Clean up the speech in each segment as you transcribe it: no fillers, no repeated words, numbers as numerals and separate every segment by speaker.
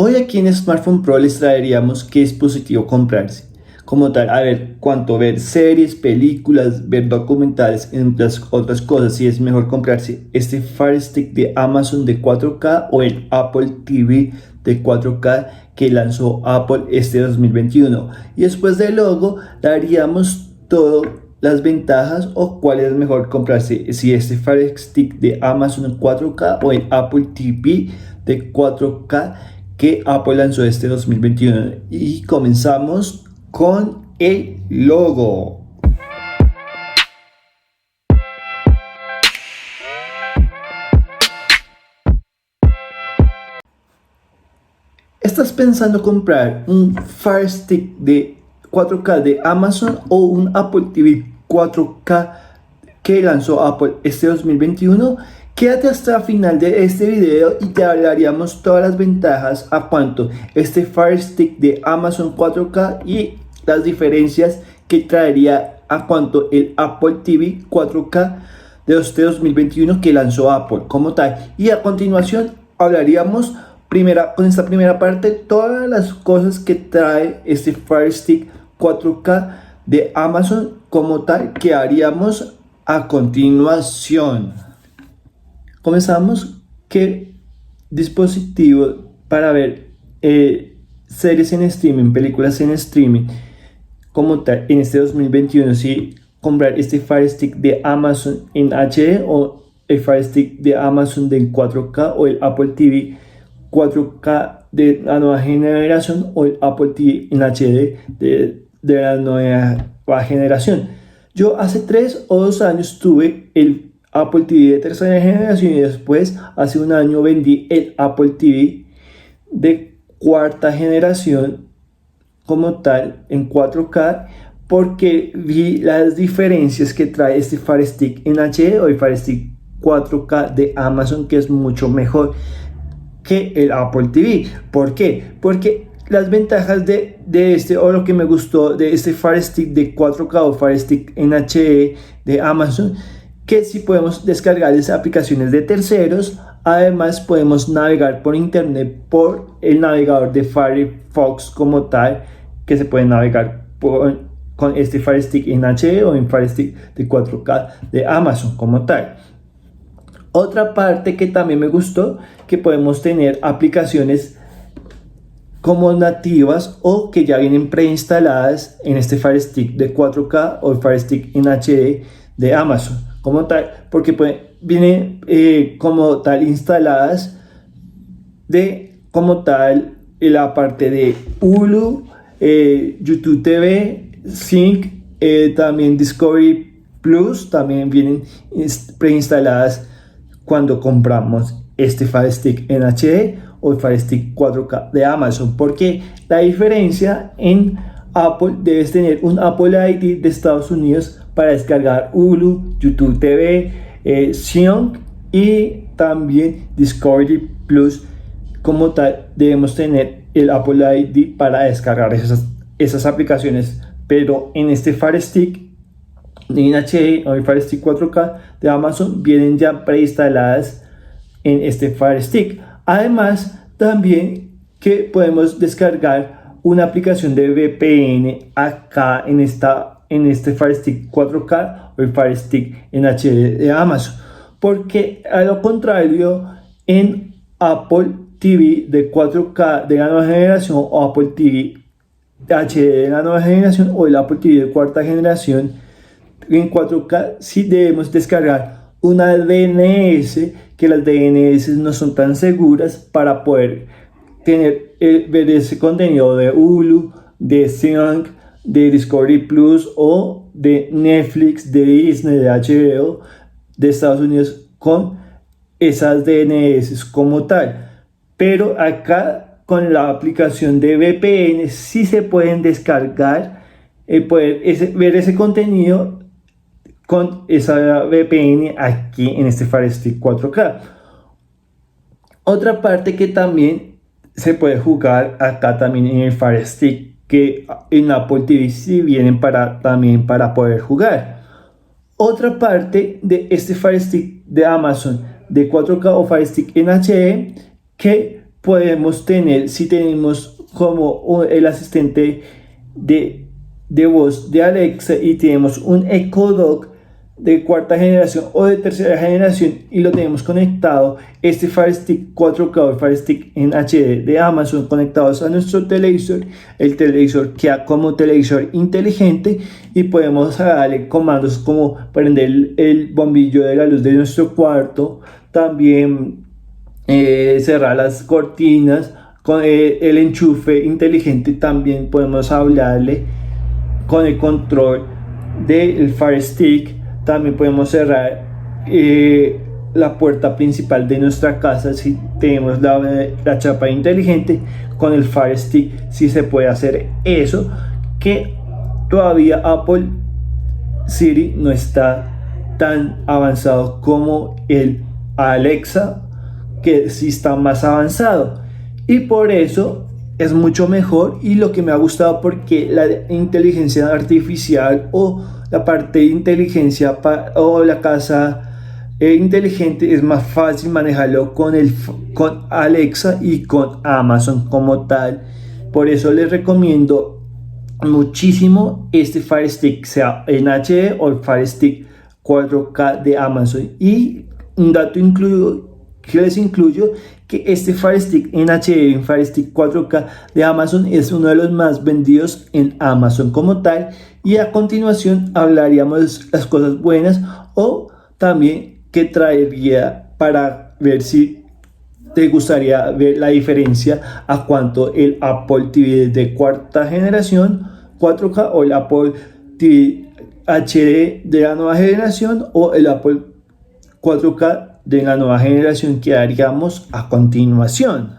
Speaker 1: Hoy aquí en Smartphone Pro les traeríamos qué dispositivo comprarse. Como tal, a ver cuánto ver series, películas, ver documentales, entre otras cosas, si es mejor comprarse este Fire Stick de Amazon de 4K o el Apple TV de 4K que lanzó Apple este 2021. Y después del logo daríamos todo las ventajas o cuál es mejor comprarse, si este Fire Stick de Amazon 4K o el Apple TV de 4K que Apple lanzó este 2021. Y comenzamos con el logo. ¿Estás pensando comprar un Fire Stick de 4K de Amazon o un Apple TV 4K que lanzó Apple este 2021? Quédate hasta el final de este video y te hablaríamos todas las ventajas a cuanto este Fire Stick de Amazon 4K y las diferencias que traería a cuanto el Apple TV 4K de este 2021 que lanzó Apple como tal. Y a continuación hablaríamos con esta primera parte todas las cosas que trae este Fire Stick 4K de Amazon como tal que haríamos a continuación. Comenzamos. ¿Qué dispositivo para ver series en streaming, películas en streaming como tal en este 2021? Si comprar este Fire Stick de Amazon en HD o el Fire Stick de Amazon de 4K o el Apple TV 4K de la nueva generación o el Apple TV en HD de la nueva generación. Yo hace 3 o 2 años tuve el Apple TV de tercera generación y después hace un año vendí el Apple TV de cuarta generación como tal en 4K porque vi las diferencias que trae este Fire Stick en HD o el Fire Stick 4K de Amazon, que es mucho mejor que el Apple TV. ¿Por qué? Porque las ventajas de este, o lo que me gustó de este Fire Stick de 4K o Fire Stick en HD de Amazon, que si podemos descargar esas aplicaciones de terceros, además podemos navegar por internet por el navegador de Firefox como tal, que se puede navegar con este Fire Stick en HD o en Fire Stick de 4K de Amazon como tal. Otra parte que también me gustó, que podemos tener aplicaciones como nativas o que ya vienen preinstaladas en este Fire Stick de 4K o el Fire Stick en HD de Amazon como tal, porque vienen como tal instaladas de como tal la parte de Hulu, YouTube TV, Sync, también Discovery Plus, también vienen preinstaladas cuando compramos este Fire Stick en HD o el Fire Stick 4K de Amazon, porque la diferencia en Apple, debes tener un Apple ID de Estados Unidos para descargar Hulu, YouTube TV, Xiong y también Discovery Plus. Como tal, debemos tener el Apple ID para descargar esas aplicaciones, pero en este Fire Stick en HD o el Fire Stick 4K de Amazon vienen ya preinstaladas en este Fire Stick. Además, también que podemos descargar una aplicación de VPN acá en este Fire Stick 4K o el Fire Stick en HD de Amazon, porque a lo contrario en Apple TV de 4K de la nueva generación o Apple TV HD de la nueva generación o el Apple TV de cuarta generación en 4K sí debemos descargar una DNS, que las DNS no son tan seguras para poder ver ese contenido de Hulu, de Sync, de Discovery Plus o de Netflix, de Disney, de HBO de Estados Unidos con esas DNS como tal. Pero acá con la aplicación de VPN sí se pueden descargar, ver ese contenido con esa VPN aquí en este Fire Stick 4K. Otra parte que también se puede jugar acá también en el Fire Stick, que en Apple TV sí vienen también para poder jugar. Otra parte de este Fire Stick de Amazon de 4K o Fire Stick en HD que podemos tener, si tenemos como el asistente de voz de Alexa y tenemos un Echo Dot de cuarta generación o de tercera generación y lo tenemos conectado, este Fire Stick 4K o Fire Stick en HD de Amazon conectados a nuestro televisor, el televisor queda como televisor inteligente y podemos darle comandos como prender el bombillo de la luz de nuestro cuarto, también cerrar las cortinas. Con el enchufe inteligente también podemos hablarle con el control del Fire Stick. También podemos cerrar la puerta principal de nuestra casa si tenemos la chapa inteligente. Con el Fire Stick sí se puede hacer eso, que todavía Apple Siri no está tan avanzado como el Alexa, que sí está más avanzado, y por eso es mucho mejor. Y lo que me ha gustado, porque la inteligencia artificial o la parte de inteligencia o la casa inteligente es más fácil manejarlo con Alexa y con Amazon como tal. Por eso les recomiendo muchísimo este Fire Stick, sea en HD o el Fire Stick 4K de Amazon. Y un dato que les incluyo, que este Fire Stick en HD, en Fire Stick 4K de Amazon, es uno de los más vendidos en Amazon como tal. Y a continuación hablaríamos las cosas buenas o también que traería, para ver si te gustaría ver la diferencia a cuanto el Apple TV de cuarta generación 4K o el Apple TV HD de la nueva generación o el Apple 4K de la nueva generación, que haríamos a continuación.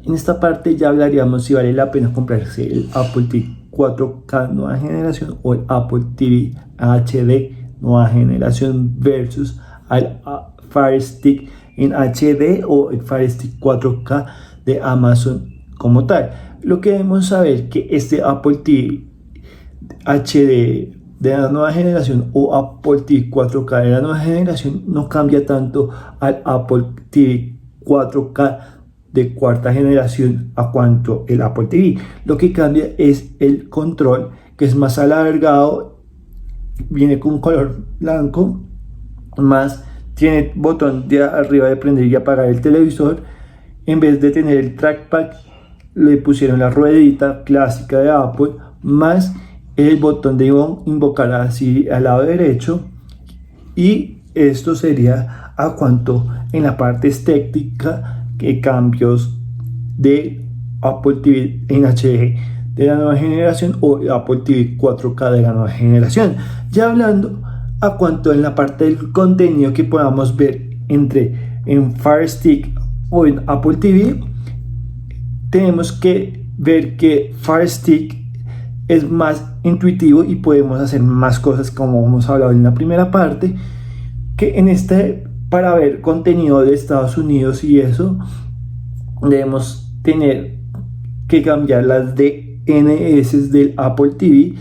Speaker 1: En esta parte ya hablaríamos si vale la pena comprarse el Apple TV 4K nueva generación o el Apple TV HD nueva generación versus al Fire Stick en HD o el Fire Stick 4K de Amazon como tal. Lo que debemos saber, que este Apple TV HD de la nueva generación o Apple TV 4K de la nueva generación no cambia tanto al Apple TV 4K de cuarta generación a cuanto el Apple TV. Lo que cambia es el control, que es más alargado, viene con un color blanco, más tiene botón de arriba de prender y apagar el televisor. En vez de tener el trackpad, le pusieron la ruedita clásica de Apple, más el botón de invocar así al lado derecho. Y esto sería a cuanto en la parte estética, que cambios de Apple TV en HD de la nueva generación o Apple TV 4K de la nueva generación. Ya hablando a cuanto en la parte del contenido que podamos ver en Fire Stick o en Apple TV, tenemos que ver que Fire Stick es más intuitivo y podemos hacer más cosas, como hemos hablado en la primera parte, que en para ver contenido de Estados Unidos y eso, debemos tener que cambiar las DNS del Apple TV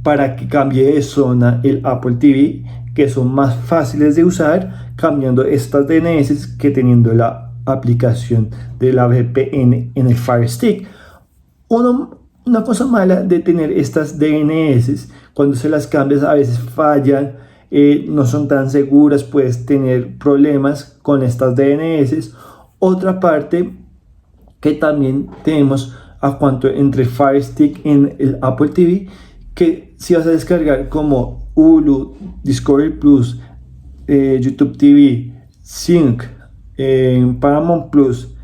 Speaker 1: para que cambie de zona el Apple TV, que son más fáciles de usar cambiando estas DNS que teniendo la aplicación de la VPN en el Fire Stick. Una cosa mala de tener estas DNS, cuando se las cambias a veces fallan, no son tan seguras, puedes tener problemas con estas DNS. Otra parte que también tenemos a cuanto entre Fire Stick en el Apple TV, que si vas a descargar como Hulu, Discovery Plus, YouTube TV, Sync, Paramount Plus,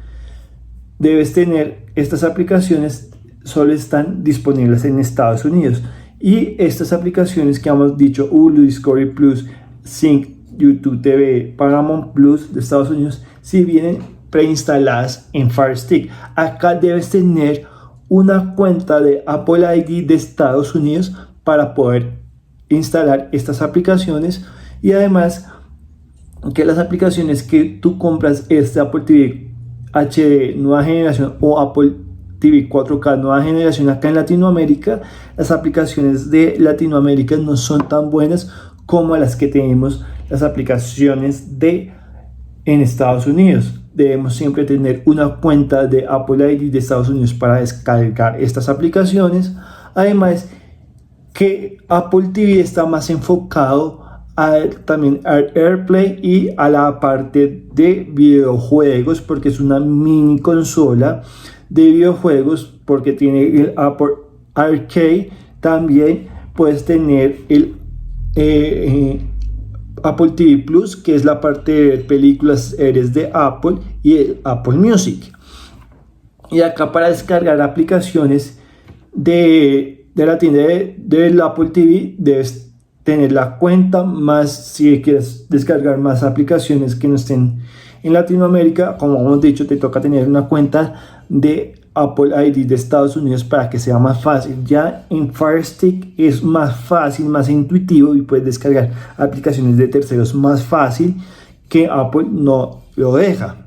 Speaker 1: debes tener estas aplicaciones, solo están disponibles en Estados Unidos. Y estas aplicaciones que hemos dicho, Hulu, Discovery Plus, Sync, YouTube TV, Paramount Plus de Estados Unidos, si vienen preinstaladas en Fire Stick. Acá debes tener una cuenta de Apple ID de Estados Unidos para poder instalar estas aplicaciones. Y además que las aplicaciones que tú compras, este Apple TV HD nueva generación o Apple TV 4K nueva generación acá en Latinoamérica, las aplicaciones de Latinoamérica no son tan buenas como las que tenemos las aplicaciones en Estados Unidos. debemos siempre tener una cuenta de Apple ID de Estados Unidos para descargar estas aplicaciones. Además que Apple TV está más enfocado también al AirPlay y a la parte de videojuegos, porque es una mini consola de videojuegos, porque tiene el Apple Arcade. También puedes tener el Apple TV Plus, que es la parte de películas, series de Apple, y el Apple Music. Y acá para descargar aplicaciones de la tienda del Apple TV debes tener la cuenta, más si quieres descargar más aplicaciones que no estén en Latinoamérica, como hemos dicho, te toca tener una cuenta de Apple ID de Estados Unidos para que sea más fácil. Ya en Fire Stick es más fácil, más intuitivo, y puedes descargar aplicaciones de terceros más fácil, que Apple no lo deja.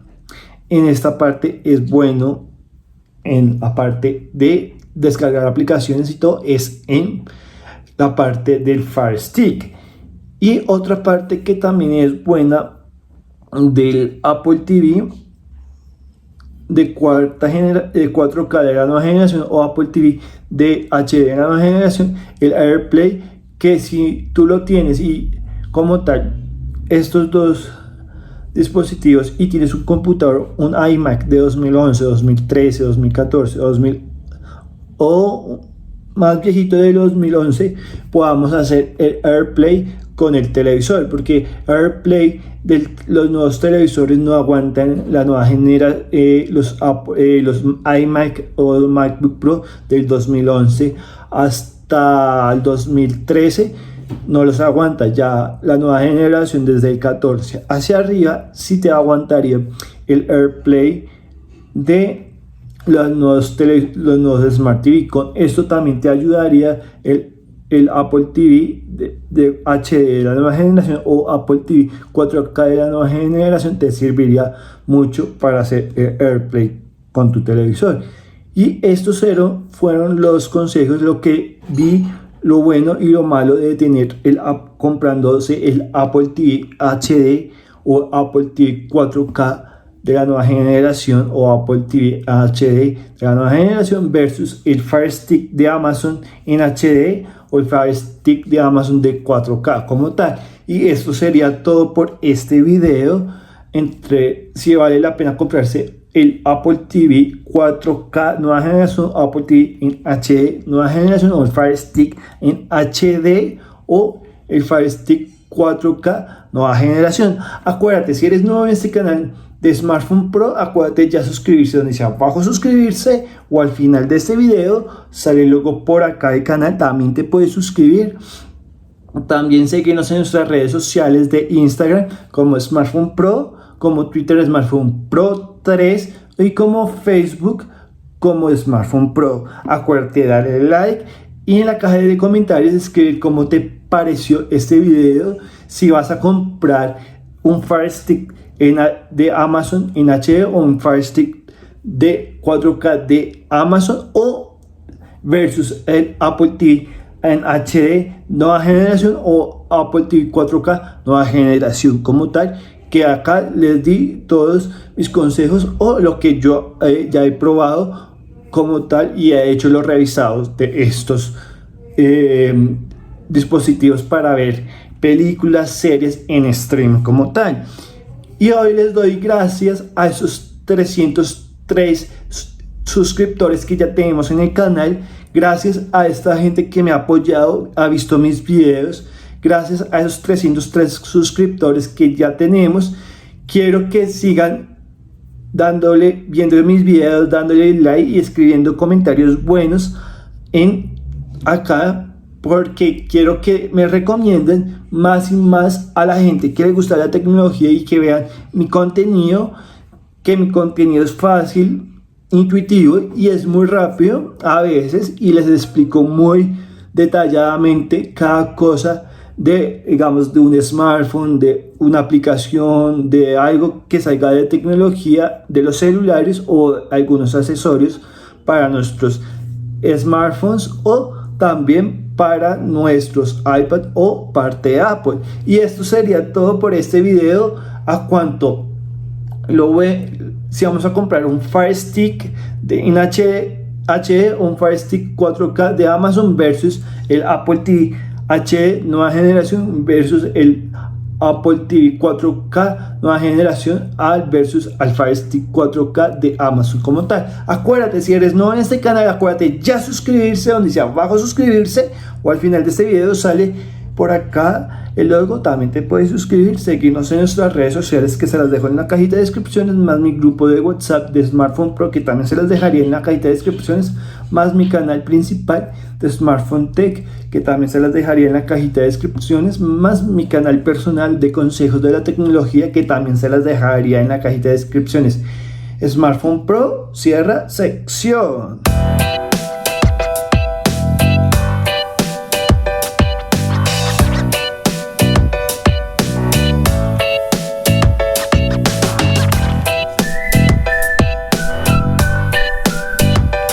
Speaker 1: En esta parte es bueno, en la parte de descargar aplicaciones y todo, es en la parte del Fire Stick. Y otra parte que también es buena del Apple TV de 4K de la nueva generación, o Apple TV de HD de la nueva generación, el AirPlay, que si tú lo tienes y como tal estos dos dispositivos y tienes un computador, un iMac de 2011, 2013, 2014, 2000 o más viejito de 2011, podamos hacer el AirPlay con el televisor, porque AirPlay de los nuevos televisores no aguantan la nueva generación, los iMac o MacBook Pro del 2011 hasta el 2013 no los aguanta. Ya la nueva generación desde el 14 hacia arriba sí te aguantaría el AirPlay de los nuevos Smart TV. Con esto también te ayudaría el Apple TV de HD de la nueva generación, o Apple TV 4K de la nueva generación, te serviría mucho para hacer AirPlay con tu televisor. Y estos fueron los consejos, lo que vi, lo bueno y lo malo de tener comprándose el Apple TV HD o Apple TV 4K de la nueva generación, o Apple TV HD de la nueva generación, versus el Fire Stick de Amazon en HD o el Fire Stick de Amazon de 4K como tal. Y esto sería todo por este video, entre si vale la pena comprarse el Apple TV 4K nueva generación, Apple TV en HD nueva generación, o el Fire Stick en HD o el Fire Stick 4K nueva generación. Acuérdate, si eres nuevo en este canal de Smartphone Pro, acuérdate ya suscribirse, donde dice abajo suscribirse, o al final de este video sale el logo por acá del canal, también te puedes suscribir. También síguenos en nuestras redes sociales de Instagram como Smartphone Pro, como Twitter Smartphone Pro 3 y como Facebook como Smartphone Pro. Acuérdate de darle like y en la caja de comentarios escribir cómo te pareció este video, si vas a comprar un Fire Stick de Amazon en HD o un Fire Stick de 4K de Amazon, o versus el Apple TV en HD nueva generación o Apple TV 4K nueva generación como tal, que acá les di todos mis consejos o lo que yo ya he probado como tal, y he hecho los revisados de estos dispositivos para ver películas, series en stream como tal. Y hoy les doy gracias a esos 303 suscriptores que ya tenemos en el canal. Gracias a esta gente que me ha apoyado, ha visto mis videos. Gracias a esos 303 suscriptores que ya tenemos. Quiero que sigan viendo mis videos, dándole like y escribiendo comentarios buenos acá, porque quiero que me recomienden más y más a la gente que le gusta la tecnología y que vean mi contenido, que mi contenido es fácil, intuitivo y es muy rápido a veces, y les explico muy detalladamente cada cosa digamos, de un smartphone, de una aplicación, de algo que salga de tecnología, de los celulares o algunos accesorios para nuestros smartphones, o también para nuestros iPad o parte de Apple. Y esto sería todo por este video. A cuanto si vamos a comprar un Fire Stick en HD o un Fire Stick 4K de Amazon versus el Apple TV HD nueva generación versus el Apple TV 4K nueva generación versus al Fire Stick 4K de Amazon como tal. Acuérdate, si eres nuevo en este canal, acuérdate ya suscribirse, donde dice abajo suscribirse, o al final de este video sale por acá el logo. También te puedes suscribir, seguirnos en nuestras redes sociales, que se las dejo en la cajita de descripciones, más mi grupo de WhatsApp de Smartphone Pro, que también se las dejaría en la cajita de descripciones, más mi canal principal de Smartphone Tech, que también se las dejaría en la cajita de descripciones, más mi canal personal de consejos de la tecnología, que también se las dejaría en la cajita de descripciones. Smartphone Pro cierra sección.